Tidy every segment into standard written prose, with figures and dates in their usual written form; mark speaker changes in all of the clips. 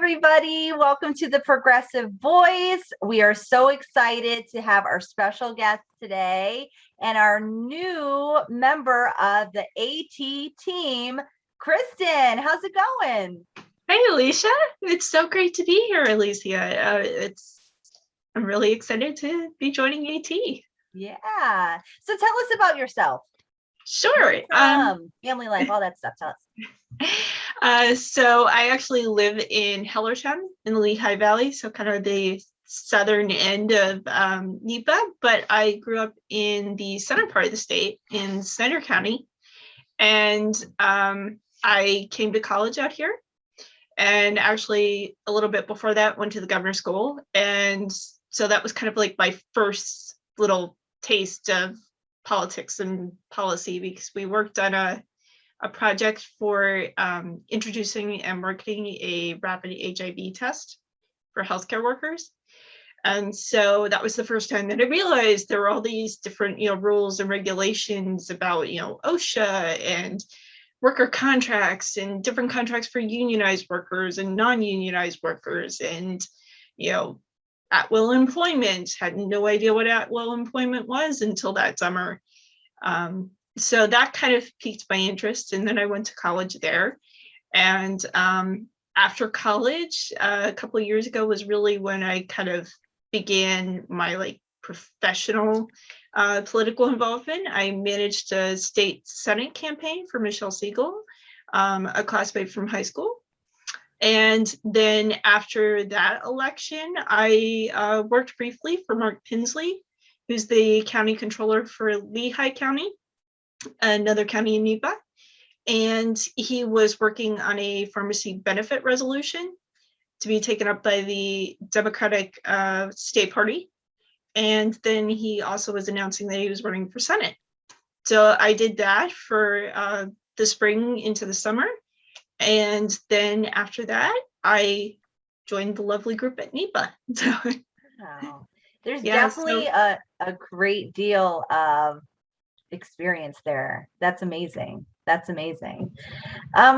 Speaker 1: everybody. Welcome to the Progressive Voice. We are so excited to have our special guest today and our new member of the AT team, Kristen. How's it going?
Speaker 2: Hey, Alicia. It's so great to be here, Alicia. I'm really excited to be joining AT.
Speaker 1: Yeah. So tell us about yourself.
Speaker 2: Sure.
Speaker 1: Family life, all that stuff. Tell
Speaker 2: us. So I actually live in Hellertown in the Lehigh Valley, so kind of the southern end of NEPA, but I grew up in the center part of the state in Snyder County, and I came to college out here. And actually, a little bit before that, went to the governor's school. And so that was kind of like my first little taste of politics and policy, because we worked on a project for introducing and marketing a rapid HIV test for healthcare workers. And so that was the first time that I realized there were all these different, rules and regulations about, OSHA and worker contracts and different contracts for unionized workers and non-unionized workers, and at-will employment. Had no idea what at-will employment was until that summer. So that kind of piqued my interest, and then I went to college there. And after college, a couple of years ago, was really when I kind of began my professional political involvement. I managed a state Senate campaign for Michelle Siegel, a classmate from high school. And then after that election, I worked briefly for Mark Pinsley, who's the county controller for Lehigh County, another county in NEPA. And he was working on a pharmacy benefit resolution to be taken up by the Democratic State Party. And then he also was announcing that he was running for Senate. So I did that for the spring into the summer. And then after that, I joined the lovely group at NEPA. So,
Speaker 1: wow. There's definitely a great deal of experience there. That's amazing. That's amazing.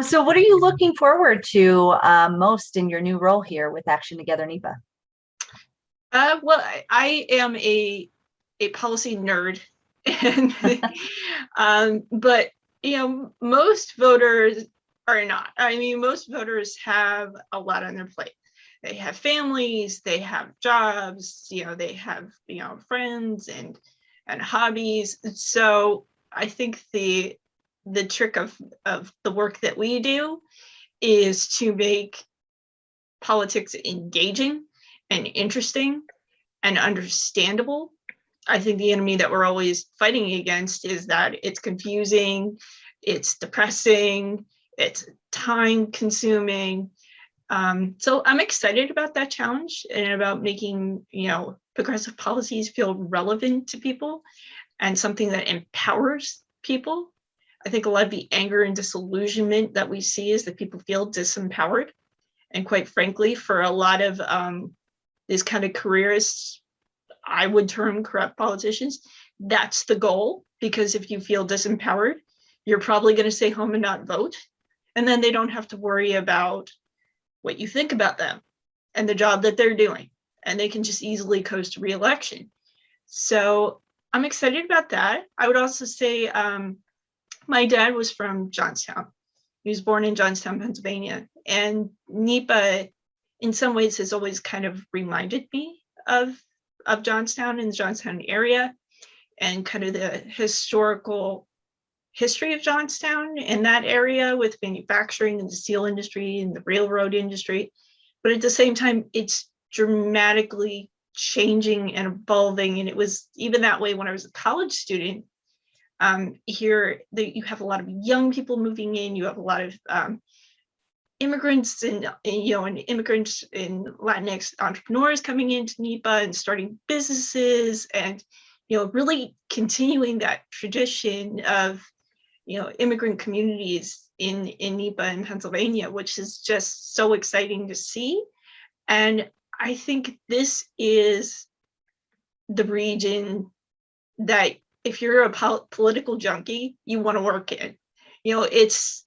Speaker 1: So what are you looking forward to most in your new role here with Action Together NEPA?
Speaker 2: Well, I am a policy nerd, and but most voters are not. I mean, most voters have a lot on their plate. They have families, they have jobs, they have friends and hobbies. So I think the trick of the work that we do is to make politics engaging and interesting and understandable. I think the enemy that we're always fighting against is that it's confusing, it's depressing, it's time consuming. So I'm excited about that challenge and about making, progressive policies feel relevant to people and something that empowers people. I think a lot of the anger and disillusionment that we see is that people feel disempowered. And quite frankly, for a lot of these kind of careerists, I would term corrupt politicians, that's the goal. Because if you feel disempowered, you're probably going to stay home and not vote. And then they don't have to worry about what you think about them and the job that they're doing. And they can just easily coast to re-election. So I'm excited about that. I would also say my dad was from Johnstown. He was born in Johnstown, Pennsylvania. And NEPA, in some ways, has always kind of reminded me of Johnstown and the Johnstown area and kind of the historical history of Johnstown and that area with manufacturing and the steel industry and the railroad industry. But at the same time, it's dramatically changing and evolving. And it was even that way when I was a college student. Here, you have a lot of young people moving in. You have a lot of immigrants and immigrants and Latinx entrepreneurs coming into NEPA and starting businesses, and really continuing that tradition of immigrant communities in NEPA in Pennsylvania, which is just so exciting to see. And I think this is the region that if you're a political junkie, you want to work in. It's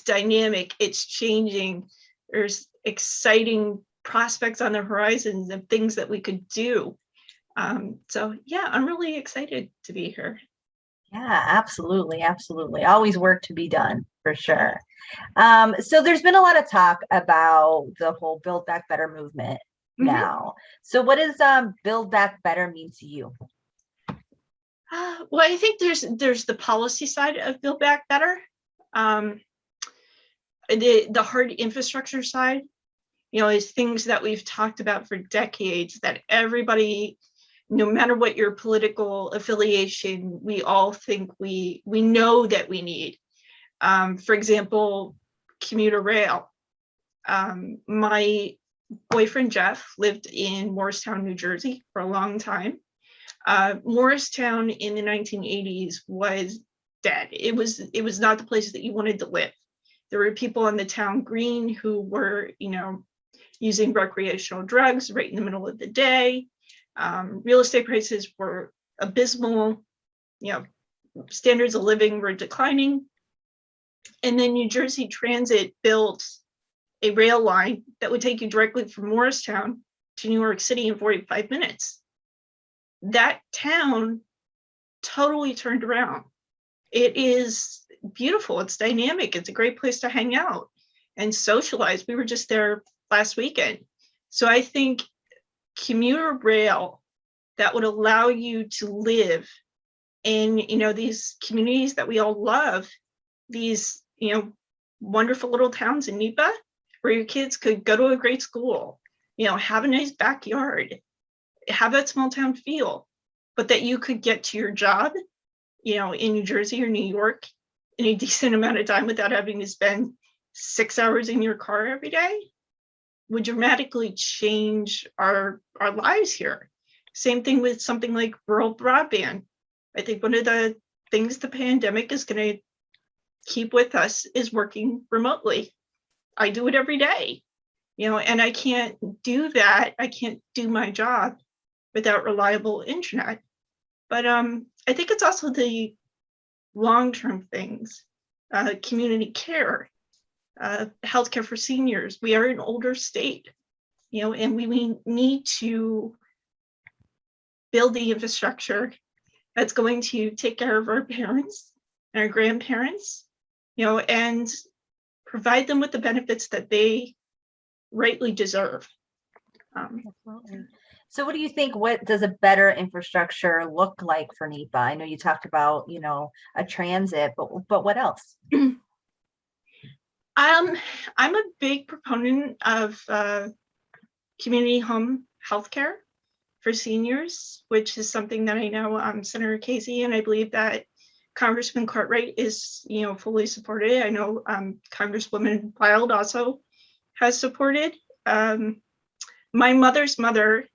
Speaker 2: dynamic, it's changing. there's exciting prospects on the horizons of things that we could do. So yeah, I'm really excited to be here.
Speaker 1: Yeah, absolutely. Absolutely. Always work to be done for sure. So there's been a lot of talk about the whole Build Back Better movement now. So what does Build Back Better mean to you?
Speaker 2: Well, I think there's the policy side of Build Back Better, the hard infrastructure side, is things that we've talked about for decades, that everybody, no matter what your political affiliation, we all think we know that we need. For example, commuter rail. My boyfriend Jeff lived in Morristown, New Jersey for a long time. Morristown in the 1980s was dead. It was not the place that you wanted to live. There were people on the town green who were, using recreational drugs right in the middle of the day. Real estate prices were abysmal. Standards of living were declining. And then New Jersey Transit built a rail line that would take you directly from Morristown to New York City in 45 minutes. That town totally turned around. It is beautiful. It's dynamic. It's a great place to hang out and socialize. We were just there last weekend. So I think commuter rail that would allow you to live in, these communities that we all love, these, wonderful little towns in NEPA where your kids could go to a great school, have a nice backyard, have that small town feel, but that you could get to your job, in New Jersey or New York in a decent amount of time without having to spend 6 hours in your car every day, would dramatically change our lives here. Same thing with something like rural broadband. I think one of the things the pandemic is going to keep with us is working remotely. I do it every day, and I can't do that. I can't do my job without reliable internet. But I think it's also the long-term things, community care, healthcare for seniors. We are an older state, and we need to build the infrastructure that's going to take care of our parents and our grandparents, and provide them with the benefits that they rightly deserve.
Speaker 1: Absolutely. So what do you think, what does a better infrastructure look like for NEPA? I know you talked about, a transit, but what else?
Speaker 2: I'm a big proponent of community home healthcare for seniors, which is something that I know Senator Casey and I believe that Congressman Cartwright is, fully supported. I know Congresswoman Wild also has supported. My mother's mother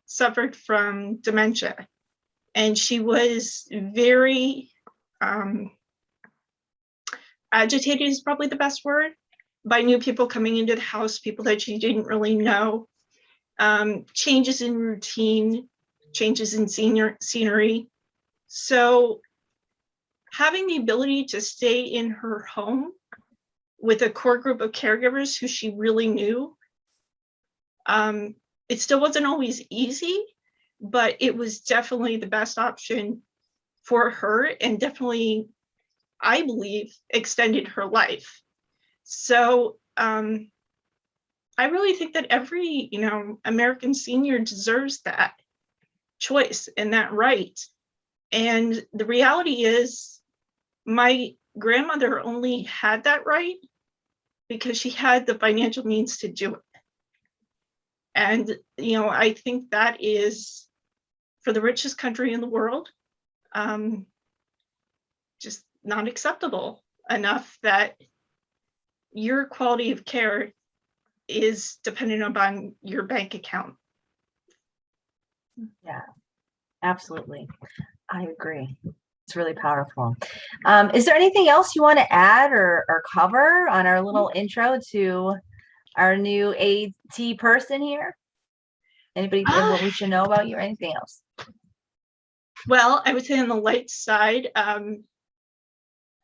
Speaker 2: suffered from dementia, and she was very agitated is probably the best word, by new people coming into the house, people that she didn't really know, changes in routine, changes in scenery. So having the ability to stay in her home with a core group of caregivers who she really knew, it still wasn't always easy, but it was definitely the best option for her, and definitely, I believe, extended her life. So I really think that every, American senior deserves that choice and that right. And the reality is, my grandmother only had that right because she had the financial means to do it. And, I think that is, for the richest country in the world, just not acceptable enough that your quality of care is dependent upon your bank account.
Speaker 1: Yeah, absolutely. I agree. It's really powerful. Is there anything else you want to add or cover on our little intro to our new AT person here? Anybody what we should know about you or anything else?
Speaker 2: Well, I would say on the light side,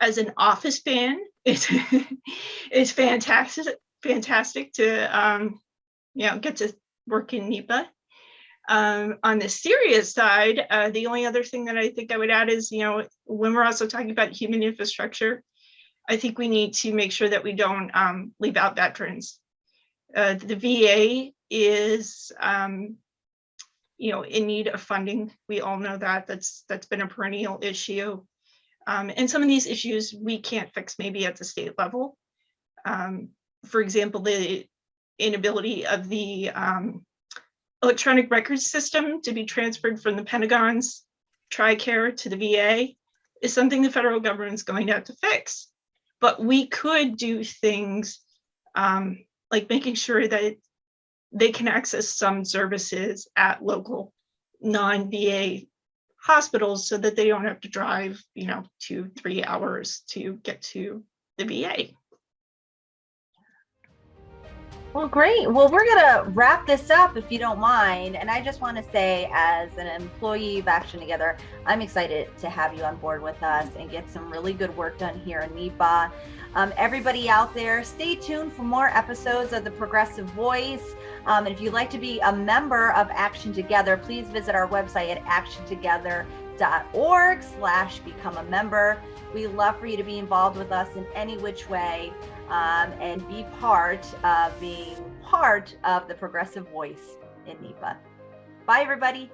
Speaker 2: as an Office fan, it's fantastic. fantastic to get to work in NEPA. On the serious side, the only other thing that I think I would add is, when we're also talking about human infrastructure, I think we need to make sure that we don't leave out veterans. The VA is, in need of funding. We all know that. That's been a perennial issue. And some of these issues we can't fix maybe at the state level. For example, the inability of the electronic records system to be transferred from the Pentagon's TRICARE to the VA is something the federal government is going to have to fix. But we could do things like making sure that they can access some services at local non-VA hospitals so that they don't have to drive, 2-3 hours to get to the VA.
Speaker 1: Well, great. Well, we're going to wrap this up if you don't mind. And I just want to say, as an employee of Action Together, I'm excited to have you on board with us and get some really good work done here in NEPA. Everybody out there, stay tuned for more episodes of The Progressive Voice. And if you'd like to be a member of Action Together, please visit our website at actiontogether.org/become a member. We love for you to be involved with us in any which way. And be being part of the progressive voice in NEPA. Bye, everybody.